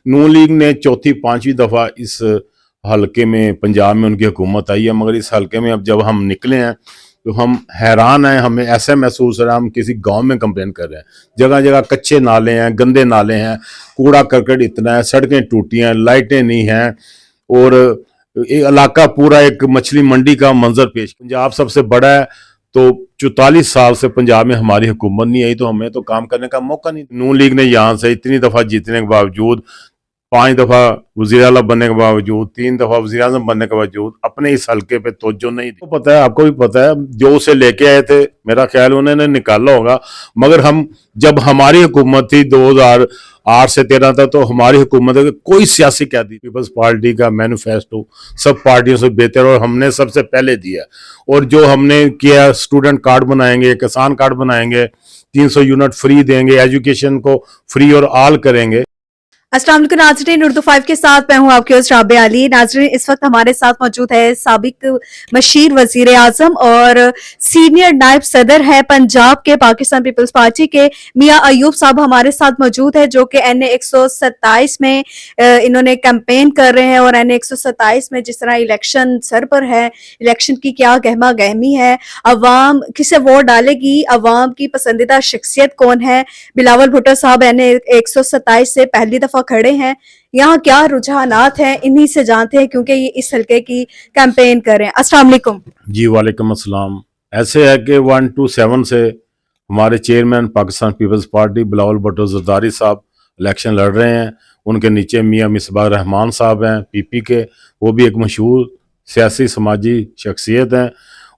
नून league ने चौथी पांचवी दफ़ा इस हलके में पंजाब में उनकी हुकूमत आई है, मगर इस हलके में अब जब हम निकले हैं तो हम हैरान हैं। हमें ऐसा महसूस हो रहा है हम किसी गांव में कंप्लेन कर रहे हैं। जगह जगह कच्चे नाले हैं, गंदे नाले हैं, कूड़ा करकट इतना है, सड़कें टूटी हैं, लाइटें नहीं हैं और ये इलाका पूरा एक मछली मंडी का मंजर पेश। पंजाब सबसे बड़ा है, तो 44 साल से पंजाब में हमारी हुकूमत नहीं आई, तो हमें तो काम करने का मौका नहीं। नून लीग ने यहाँ से इतनी दफ़ा जीतने के बावजूद, 5 दफ़ा वज़ीर आला बनने के बावजूद, 3 दफ़ा वज़ीर आज़म बनने के बावजूद अपने इस हलके पे तवज्जो नहीं दी। तो पता है, आपको भी पता है, जो उसे लेके आए थे मेरा ख्याल उन्होंने निकाला होगा, मगर हम जब हमारी हुकूमत थी 2008 से 13 तक, तो हमारी हुकूमत है कोई सियासी कैदी, पीपल्स पार्टी का मैनिफेस्टो सब पार्टियों से बेहतर और हमने सबसे पहले दिया। और जो हमने किया, स्टूडेंट कार्ड बनाएंगे, किसान कार्ड बनाएंगे, 300 यूनिट फ्री देंगे, एजुकेशन को फ्री और ऑल करेंगे। अस्सलाम वालेकुम नाज़रीन, उर्दू 5 के साथ मैं हूं आपके होस्ट राबिया अली। नाज़रीन, इस वक्त हमारे साथ मौजूद है साबिक मशीर वजीर आजम और सीनियर नायब सदर है पंजाब के पाकिस्तान पीपल्स पार्टी के मियां अयूब साहब हमारे साथ मौजूद है, जो कि NA 127 में इन्होंने कैंपेन कर रहे हैं। और NA 127 में जिस तरह इलेक्शन सर पर है, इलेक्शन की क्या गहमा गहमी है, अवाम किसे वोट डालेगी, अवाम की पसंदीदा शख्सियत कौन है। बिलावल भुट्टो साहब NA 127 से पहली दफा खड़े हैं, यहाँ क्या रुझानात हैं इन्हीं से जानते हैं, क्योंकि ये इस हल्के की कैंपेन कर रहे हैं। अस्सलाम वालेकुम। जी वालेकुम अस्सलाम। ऐसे है कि 127 से हमारे चेयरमैन पाकिस्तान पीपल्स पार्टी बिलावल भुट्टो ज़रदारी साहब इलेक्शन लड़ रहे हैं। उनके नीचे मियां मिसबाह रहमान साहब हैं PP के, वो भी एक मशहूर सियासी समाजी शख्सियत हैं।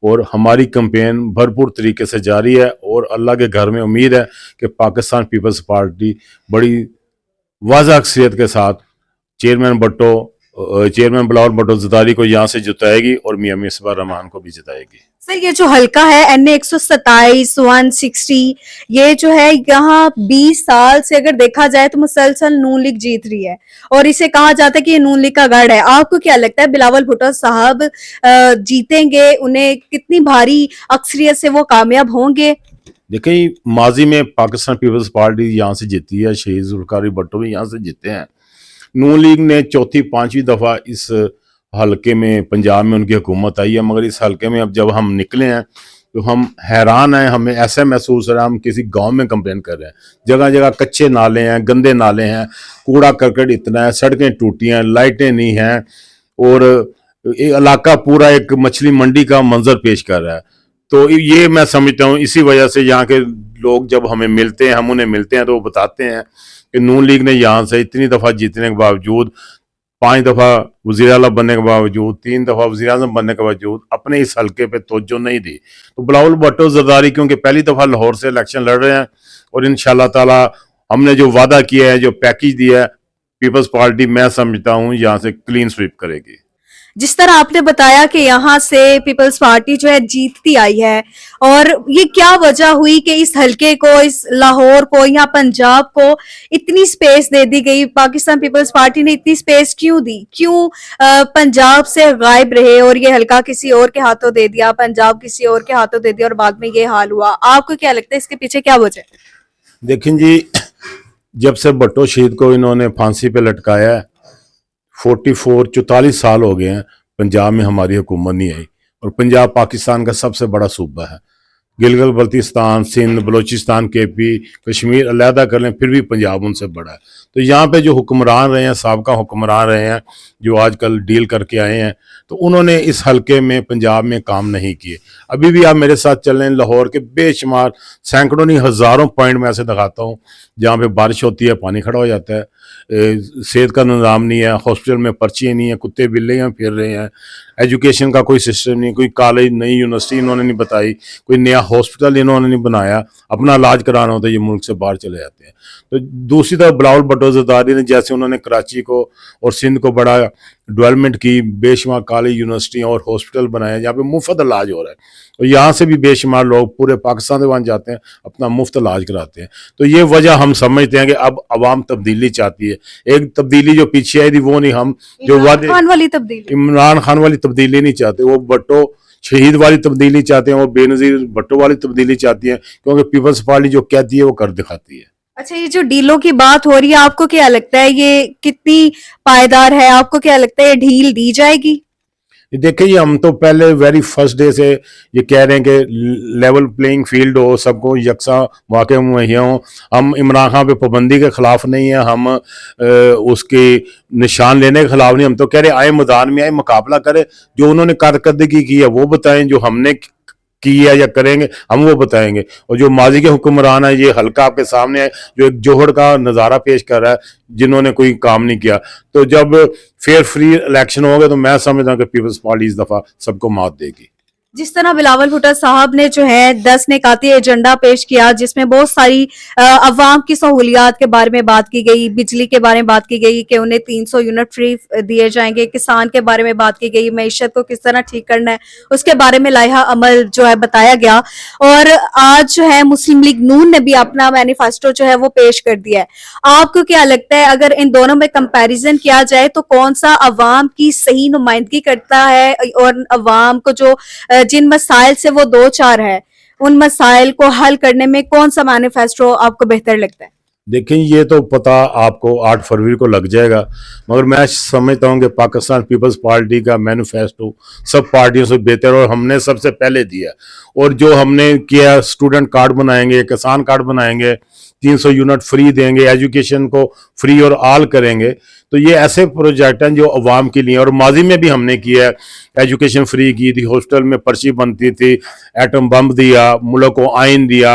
और हमारी कैंपेन भरपूर तरीके से जारी है और अल्लाह के घर में उम्मीद है कि पाकिस्तान पीपल्स पार्टी बड़ी वाज़ह अक्सरियत के साथ चेयरमैन बिलावल भुट्टो ज़रदारी को यहाँ से जिताएगी और मियां मिसबाह रहमान को भी जिताएगी। सर, ये जो हल्का है NA 127, 160, ये जो है यहाँ 20 साल से अगर देखा जाए तो मुसलसल नून लीग जीत रही है और इसे कहा जाता है कि ये नून लीग का गढ़ है। आपको क्या लगता है बिलावल भुट्टो साहब जीतेंगे? उन्हें कितनी भारी अक्सरियत से वो कामयाब होंगे? देखिए, माजी में पाकिस्तान पीपल्स पार्टी यहाँ से जीती है, शहीद जुल्फ़िकार भुट्टो भी यहाँ से जीते हैं। नून लीग ने चौथी पांचवी दफ़ा इस हलके में पंजाब में उनकी हुकूमत आई है, मगर इस हलके में अब जब हम निकले हैं तो हम हैरान हैं। हमें ऐसा महसूस हो रहा है हम किसी गांव में कंप्लेन कर रहे हैं। जगह जगह कच्चे नाले हैं, गंदे नाले हैं, कूड़ा करकट इतना है, सड़कें टूटी हैं, लाइटें नहीं हैं और ये इलाका पूरा एक मछली मंडी का मंजर पेश कर रहा है। तो ये मैं समझता हूँ इसी वजह से यहाँ के लोग जब हमें मिलते हैं, हम उन्हें मिलते हैं, तो वो बताते हैं कि नून लीग ने यहाँ से इतनी दफ़ा जीतने के बावजूद, 5 दफ़ा वज़ीर आला बनने के बावजूद, 3 दफ़ा वज़ीर आज़म बनने के बावजूद अपने इस हलके पे तवज्जो नहीं दी। तो बिलावल भुट्टो ज़रदारी क्योंकि पहली दफ़ा लाहौर से इलेक्शन लड़ रहे हैं और इंशाअल्लाह ताला हमने जो वादा किया है, जो पैकेज दिया है, पीपल्स पार्टी मैं समझता हूँ यहाँ से क्लीन स्वीप करेगी। जिस तरह आपने बताया कि यहाँ से पीपल्स पार्टी जो है जीतती आई है, और ये क्या वजह हुई कि इस हलके को, इस लाहौर को या पंजाब को इतनी स्पेस दे दी गई? पाकिस्तान पीपल्स पार्टी ने इतनी स्पेस क्यों दी? क्यों पंजाब से गायब रहे और ये हलका किसी और के हाथों दे दिया, पंजाब किसी और के हाथों दे दिया और बाद में ये हाल हुआ? आपको क्या लगता है इसके पीछे क्या वजह? देखें जी, जब से भुट्टो शहीद को इन्होंने फांसी पे लटकाया है, 44 साल हो गए हैं पंजाब में हमारी हुकूमत नहीं आई। और पंजाब पाकिस्तान का सबसे बड़ा सूबा है। गिलगित बल्तिस्तान, सिंध, बलोचिस्तान, KP, कश्मीर अलहदा कर लें, फिर भी पंजाब उनसे बड़ा है। तो यहाँ पे जो हुक्मरान रहे हैं, साबका हुक्मरान रहे हैं, जो आजकल डील करके आए हैं, तो उन्होंने इस हलके में पंजाब में काम नहीं किए। अभी भी आप मेरे साथ चलें, लाहौर के बेशुमार सैकड़ों नहीं हज़ारों पॉइंट में ऐसे दिखाता हूँ जहाँ पे बारिश होती है, पानी खड़ा हो जाता है, सेहत का निज़ाम नहीं है, हॉस्पिटल में पर्चियाँ नहीं है, कुत्ते बिल्ले यहाँ फिर रहे हैं, एजुकेशन का कोई सिस्टम नहीं, कोई कॉलेज, नई यूनिवर्सिटी इन्होंने नहीं बताई, कोई नया हॉस्पिटल इन्होंने नहीं बनाया। अपना इलाज कराना होता है, ये मुल्क से बाहर चले जाते हैं। तो दूसरी तरफ बिलावल भुट्टो ज़रदारी ने जैसे उन्होंने कराची को और सिंध को बड़ा डेवलपमेंट की, बेशुमार कॉलेज, यूनिवर्सिटियाँ और हॉस्पिटल बनाए जहाँ पे मुफ्त इलाज हो रहा है, और यहाँ से भी बेशुमार लोग पूरे पाकिस्तान से वहाँ जाते हैं, अपना मुफ्त इलाज कराते हैं। तो ये वजह हम समझते हैं कि अब अवाम तब्दीली चाहती है। एक तब्दीली जो पीछे आई थी वो नहीं, हम जो वादे इमरान खान वाली तब्दीली नहीं चाहते, वो भुट्टो शहीद वाली तब्दीली चाहते हैं, वो बेनज़ीर भुट्टो वाली तब्दीली चाहती है, क्योंकि पीपल्स पार्टी जो कहती है वो कर दिखाती है। اچھا یہ جو ڈیلوں کی بات ہو رہی ہے آپ کو کیا لگتا ہے یہ کتنی پائیدار ہے؟ آپ کو کیا لگتا ہے یہ ڈھیل دی جائے گی؟ دیکھیں یہ ہم تو پہلے ویری فرسٹ ڈے سے یہ کہہ رہے ہیں کہ لیول پلینگ فیلڈ ہو، سب کو یکساں مواقع مہیا ہوں. ہم عمران خان پہ پابندی کے خلاف نہیں ہیں، ہم اس کی نشان لینے کے خلاف نہیں. ہم تو کہہ رہے آئے میدان میں آئے، مقابلہ کرے، جو انہوں نے کارکردگی کی ہے وہ بتائیں، جو ہم نے کی ہے یا کریں گے ہم وہ بتائیں گے. اور جو ماضی کے حکمران ہیں یہ حلقہ آپ کے سامنے ہے جو ایک جوہر کا نظارہ پیش کر رہا ہے جنہوں نے کوئی کام نہیں کیا. تو جب فیئر فری الیکشن ہوگا تو میں سمجھتا ہوں کہ پیپلز پارٹی اس دفعہ سب کو مات دے گی. جس طرح بلاول بھٹو صاحب نے جو ہے 10 نکاتی ایجنڈا پیش کیا جس میں بہت ساری عوام کی سہولیات کے بارے میں بات کی گئی، بجلی کے بارے میں بات کی گئی کہ انہیں 300 یونٹ فری دیے جائیں گے، کسان کے بارے میں بات کی گئی، معیشت کو کس طرح ٹھیک کرنا ہے اس کے بارے میں لائحہ عمل جو ہے بتایا گیا. اور آج جو ہے مسلم لیگ نون نے بھی اپنا مینیفیسٹو جو ہے وہ پیش کر دیا ہے. آپ کو کیا لگتا ہے اگر ان دونوں میں کمپیریزن کیا جائے تو کون سا عوام کی صحیح نمائندگی کرتا ہے اور عوام کو جو جن مسائل سے وہ دو چار ہے ان مسائل کو حل کرنے میں کون سا مینیفیسٹو آپ کو بہتر لگتا ہے؟ دیکھیں یہ تو پتہ آپ کو 8 فروری کو لگ جائے گا، مگر میں سمجھتا ہوں کہ پاکستان پیپلز پارٹی کا مینیفیسٹو سب پارٹیوں سے بہتر اور ہم نے سب سے پہلے دیا. اور جو ہم نے کیا اسٹوڈنٹ کارڈ بنائیں گے، کسان کارڈ بنائیں گے، 300 یونٹ فری دیں گے، ایجوکیشن کو فری اور آل کریں گے. تو یہ ایسے پروجیکٹ ہیں جو عوام کے لیے، اور ماضی میں بھی ہم نے کیا ہے. ایجوکیشن فری کی تھی، ہاسٹل میں پرچی بنتی تھی، ایٹم بم دیا، ملک کو آئین دیا،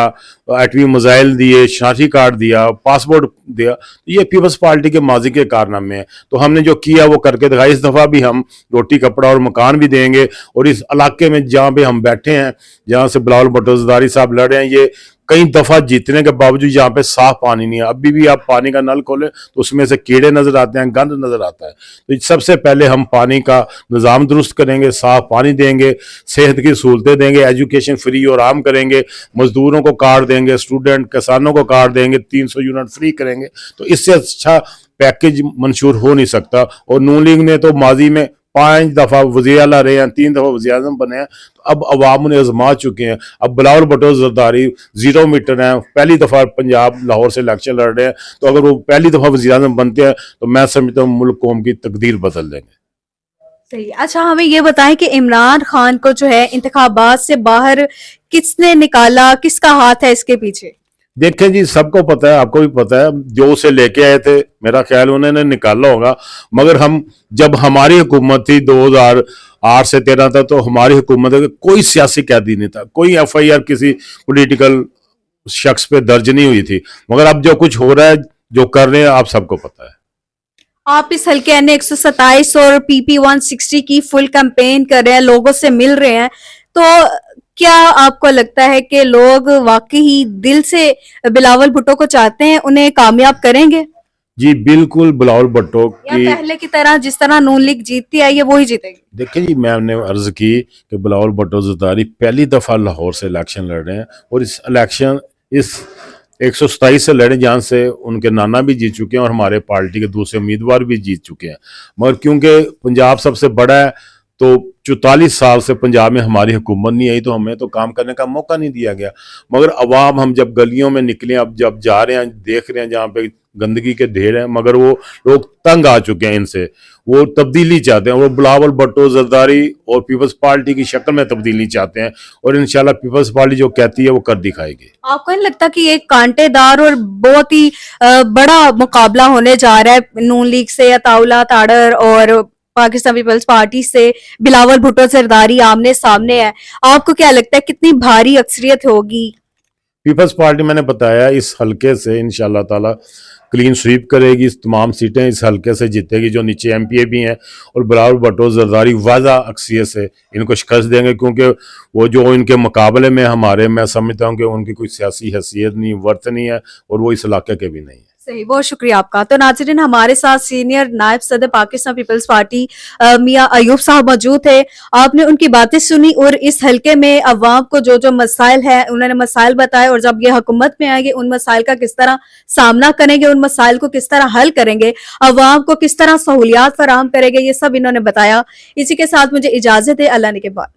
ایٹمی میزائل دیے، شناختی کارڈ دیا، پاسپورٹ دیا. یہ پیپلز پارٹی کے ماضی کے کارنامے ہیں. تو ہم نے جو کیا وہ کر کے دکھایا. اس دفعہ بھی ہم روٹی کپڑا اور مکان بھی دیں گے. اور اس علاقے میں جہاں پہ ہم بیٹھے ہیں، جہاں سے بلاول بھٹو زرداری صاحب لڑ رہے ہیں، یہ کئی دفعہ جیتنے کے باوجود یہاں پہ صاف پانی نہیں ہے. ابھی بھی آپ پانی کا نل کھولیں تو اس میں سے کیڑے نظر آتے ہیں، گند نظر آتا ہے. تو سب سے پہلے ہم پانی کا نظام درست کریں گے، صاف پانی دیں گے، صحت کی سہولتیں دیں گے، ایجوکیشن فری اور عام کریں گے، مزدوروں کو کارڈ دیں گے، اسٹوڈنٹ کسانوں کو کارڈ دیں گے، 300 یونٹ فری کریں گے. تو اس سے اچھا پیکج منشور ہو نہیں سکتا. اور نون لیگ نے تو ماضی میں 5 دفعہ وزیر اعلیٰ رہے ہیں، 3 دفعہ وزیر اعظم بنے ہیں. تو اب عوام انہیں آزما چکے ہیں. اب بلاول بھٹو زرداری 0 میٹر ہیں، پہلی دفعہ پنجاب لاہور سے الیکشن لڑ رہے ہیں. تو اگر وہ پہلی دفعہ وزیر اعظم بنتے ہیں تو میں سمجھتا ہوں ملک قوم کی تقدیر بدل دیں گے. صحیح. اچھا ہمیں یہ بتائیں کہ عمران خان کو جو ہے انتخابات سے باہر کس نے نکالا، کس کا ہاتھ ہے اس کے پیچھے؟ دیکھیں جی سب کو پتہ ہے، آپ کو بھی پتہ ہے، جو اسے لے کے آئے تھے میرا خیال انہوں نے نکالا ہوگا. مگر ہم جب ہماری حکومت تھی 2008 سے 13 تک، تو ہماری حکومت ہے کہ کوئی سیاسی قیدی نہیں تھا، کوئی ایف آئی آر کسی پولیٹیکل شخص پہ درج نہیں ہوئی تھی. مگر اب جو کچھ ہو رہا ہے، جو کر رہے ہیں، آپ سب کو پتہ ہے. آپ اس حلقے این 127 اور پی پی 160 کی فل کمپین کر رہے ہیں، لوگوں سے مل رہے ہیں. تو کیا آپ کو لگتا ہے کہ لوگ واقعی دل سے بلاول بھٹو کو چاہتے ہیں، انہیں کامیاب کریں گے؟ جی بالکل بلاول بھٹو یا کی پہلے کی طرح جس طرح نون لیگ جیتتی آئی ہے وہی جیتے گی؟ دیکھیں جی میں نے عرض کی کہ بلاول بھٹو زرداری پہلی دفعہ لاہور سے الیکشن لڑ رہے ہیں. اور اس الیکشن اس 127 سے لڑے جہاں سے ان کے نانا بھی جیت چکے ہیں اور ہمارے پارٹی کے دوسرے امیدوار بھی جیت چکے ہیں. مگر کیونکہ پنجاب سب سے بڑا ہے تو 44 سال سے پنجاب میں ہماری حکومت نہیں آئی تو ہمیں تو کام کرنے کا موقع نہیں دیا گیا. مگر عوام ہم جب گلیوں میں نکلے، اب جب جا رہے ہیں دیکھ رہے ہیں جہاں پہ گندگی کے ڈھیر ہیں، مگر وہ لوگ تنگ آ چکے ہیں ان سے، وہ تبدیلی چاہتے ہیں. وہ بلاول بھٹو زرداری اور پیپلز پارٹی کی شکل میں تبدیلی چاہتے ہیں. اور انشاءاللہ پیپلز پارٹی جو کہتی ہے وہ کر دکھائے گی. آپ کو نہیں لگتا کہ یہ کانٹے دار اور بہت ہی بڑا مقابلہ ہونے جا رہا ہے نون لیگ سے، عطاءاللہ تاڑر اور پاکستان پیپلز پارٹی سے؟ بلاول بھٹو زرداری آمنے سامنے ہے. آپ کو کیا لگتا ہے کتنی بھاری اکثریت ہوگی؟ پیپلز پارٹی میں نے بتایا اس حلقے سے انشاءاللہ تعالی کلین سویپ کرے گی، تمام سیٹیں اس حلقے سے جیتے گی، جو نیچے ایم پی اے بھی ہیں. اور بلاول بھٹو زرداری واضح اکثریت سے ان کو شکست دیں گے، کیونکہ وہ جو ان کے مقابلے میں ہمارے، میں سمجھتا ہوں کہ ان کی کوئی سیاسی حیثیت نہیں، ورث نہیں ہے، اور وہ اس علاقے کے بھی نہیں ہے. صحیح، بہت شکریہ آپ کا. تو ناظرین ہمارے ساتھ سینئر نائب صدر پاکستان پیپلز پارٹی میاں ایوب صاحب موجود تھے. آپ نے ان کی باتیں سنی اور اس حلقے میں عوام کو جو جو مسائل ہیں انہوں نے مسائل بتائے، اور جب یہ حکومت میں آئیں گے ان مسائل کا کس طرح سامنا کریں گے، ان مسائل کو کس طرح حل کریں گے، عوام کو کس طرح سہولیات فراہم کریں گے، یہ سب انہوں نے بتایا. اسی کے ساتھ مجھے اجازت ہے، اللہ نے کے بعد.